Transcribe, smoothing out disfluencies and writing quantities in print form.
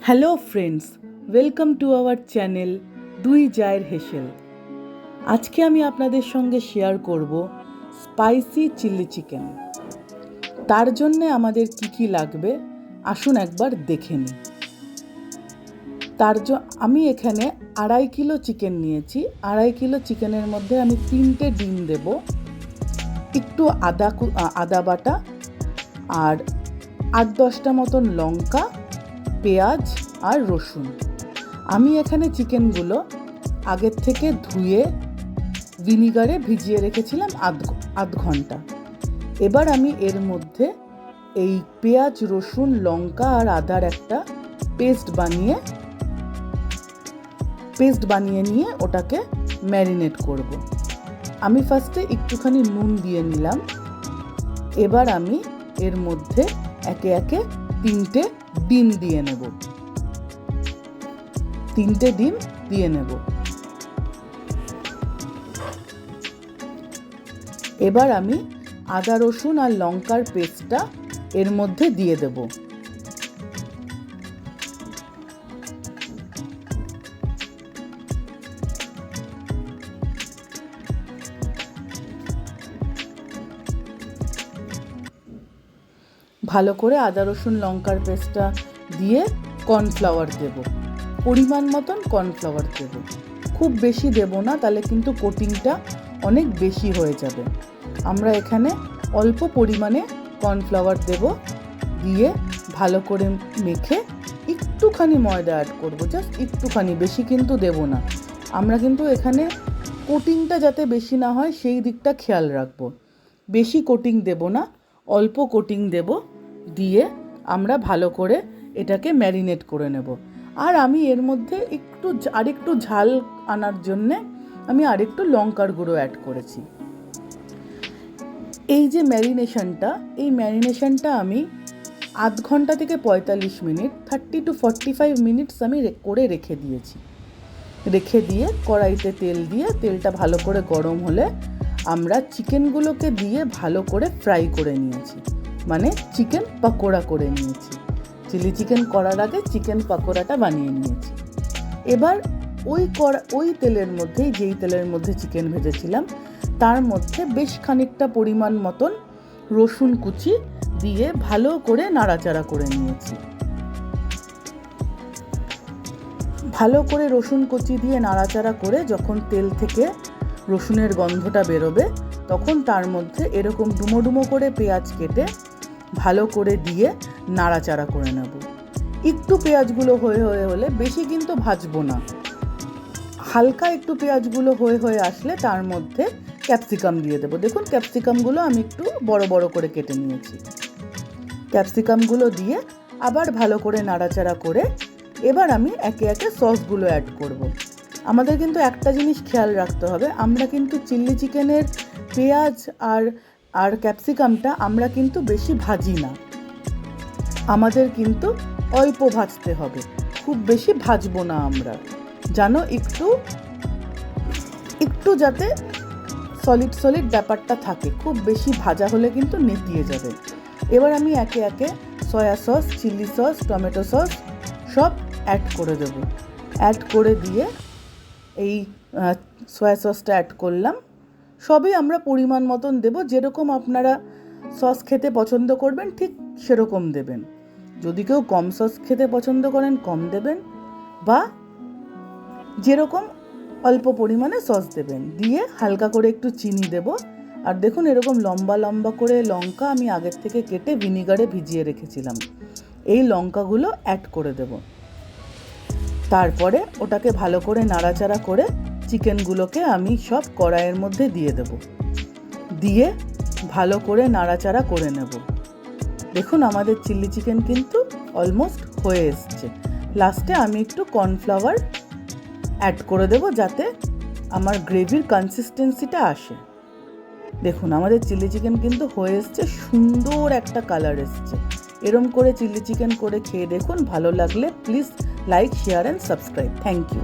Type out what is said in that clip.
Hello friends, welcome to our channel দুই জায়ের হেসেল। আজকে আমি আপনাদের সঙ্গে শেয়ার করব স্পাইসি চিলি চিকেন। তার জন্য আমাদের কি লাগবে আসুন একবার দেখে নিই। আমি এখানে 2.5 কিলো চিকেন নিয়েছি। 2.5 কিলো চিকেনের মধ্যে আমি 3টে ডিম দেব, একটু আদা বাটা আর 8-10টা মতন লঙ্কা, পেঁয়াজ আর রসুন। আমি এখানে চিকেনগুলো আগের থেকে ধুয়ে ভিনিগারে ভিজিয়ে রেখেছিলাম আধ ঘন্টা। এবার আমি এর মধ্যে এই পেঁয়াজ, রসুন, লঙ্কা আর আদার একটা পেস্ট বানিয়ে নিয়ে ওটাকে ম্যারিনেট করব। আমি ফার্স্টে একটুখানি নুন দিয়ে নিলাম। এবার আমি এর মধ্যে একে একে 3টে ডিম দিয়ে নেব। 3টে ডিম দিয়ে নেব। এবার আমি আদা, রসুন আর লঙ্কার পেস্টটা এর মধ্যে দিয়ে দেব। ভালো করে আদা, রসুন, লঙ্কার পেস্টটা দিয়ে কর্নফ্লাওয়ার দেব। পরিমাণ মতন কর্নফ্লাওয়ার দেব, খুব বেশি দেব না, তাহলে কিন্তু কোটিংটা অনেক বেশি হয়ে যাবে। আমরা এখানে অল্প পরিমাণে কর্নফ্লাওয়ার দেব, দিয়ে ভালো করে মেখে একটুখানি ময়দা অ্যাড করব, জাস্ট একটুখানি, বেশি কিন্তু দেব না। আমরা কিন্তু এখানে কোটিংটা যাতে বেশি না হয় সেই দিকটা খেয়াল রাখবো। বেশি কোটিং দেব না, অল্প কোটিং দেব, দিয়ে আমরা ভালো করে এটাকে ম্যারিনেট করে নেব। আর আমি এর মধ্যে আরেকটু ঝাল আনার জন্যে আমি আরেকটু লঙ্কার গুঁড়ো অ্যাড করেছি। এই যে ম্যারিনেশনটা আমি আধ ঘন্টা থেকে 45 মিনিট, 30 to 45 মিনিটস আমি করে রেখে দিয়েছি। রেখে দিয়ে কড়াইতে তেলটা ভালো করে গরম হলে আমরা চিকেনগুলোকে দিয়ে ভালো করে ফ্রাই করে নিয়েছি, মানে চিকেন পকোড়া করে নিয়েছি। চিলি চিকেন করার আগে চিকেন পকোড়াটা বানিয়ে নিয়েছি। এবার ওই তেলের মধ্যে, যেই তেলের মধ্যে চিকেন ভেজেছিলাম, তার মধ্যে বেশ খানিকটা পরিমাণ মতন রসুন কুচি দিয়ে ভালো করে নাড়াচাড়া করে নিয়েছি। ভালো করে রসুন কুচি দিয়ে নাড়াচাড়া করে যখন তেল থেকে রসুনের গন্ধটা বেরোবে, তখন তার মধ্যে এরকম ডুমো ডুমো করে পেঁয়াজ কেটে ভালো করে দিয়ে নাড়াচাড়া করে নেব। একটু পেঁয়াজগুলো হলে, বেশি কিন্তু ভাজবো না, হালকা একটু পেঁয়াজগুলো হয়ে আসলে তার মধ্যে ক্যাপসিকাম দিয়ে দেবো। দেখুন, ক্যাপসিকামগুলো আমি একটু বড় বড় করে কেটে নিয়েছি। ক্যাপসিকামগুলো দিয়ে আবার ভালো করে নাড়াচাড়া করে এবার আমি একে একে সসগুলো অ্যাড করব। আমাদের কিন্তু একটা জিনিস খেয়াল রাখতে হবে, আমরা কিন্তু চিলি চিকেনের পেঁয়াজ আর ক্যাপসিকামটা আমরা কিন্তু বেশি ভাজি না, আমাদের কিন্তু অল্প ভাজতে হবে, খুব বেশি ভাজবো না আমরা, যেন একটু যাতে সলিড ব্যাপারটা থাকে। খুব বেশি ভাজা হলে কিন্তু নেতিয়ে যাবে। এবার আমি একে একে soya sauce, chilli sauce, tomato sauce সব অ্যাড করে দেব। অ্যাড করে দিয়ে এই সয়া সসটা অ্যাড করলাম। সবই আমরা পরিমাণ মতন দেব, যেরকম আপনারা সস খেতে পছন্দ করবেন ঠিক সেরকম দেবেন। যদি কেউ কম সস খেতে পছন্দ করেন কম দেবেন, বা যেরকম অল্প পরিমাণে সস দেবেন। দিয়ে হালকা করে একটু চিনি দেব। আর দেখুন, এরকম লম্বা লম্বা করে লঙ্কা আমি আগের থেকে কেটে ভিনিগারে ভিজিয়ে রেখেছিলাম, এই লঙ্কাগুলো অ্যাড করে দেব। তারপরে ওটাকে ভালো করে নাড়াচাড়া করে চিকেনগুলোকে আমি সব কড়াইয়ের মধ্যে দিয়ে দেব, দিয়ে ভালো করে নাড়াচাড়া করে নেব। দেখুন, আমাদের চিলি চিকেন কিন্তু অলমোস্ট হয়ে এসছে। লাস্টে আমি একটু কর্নফ্লাওয়ার অ্যাড করে দেব, যাতে আমার গ্রেভির কনসিস্টেন্সিটা আসে। দেখুন, আমাদের চিলি চিকেন কিন্তু হয়ে এসছে, সুন্দর একটা কালার এসছে। এরম করে চিলি চিকেন করে খেয়ে দেখুন। ভালো লাগলে please like, share and subscribe. Thank you.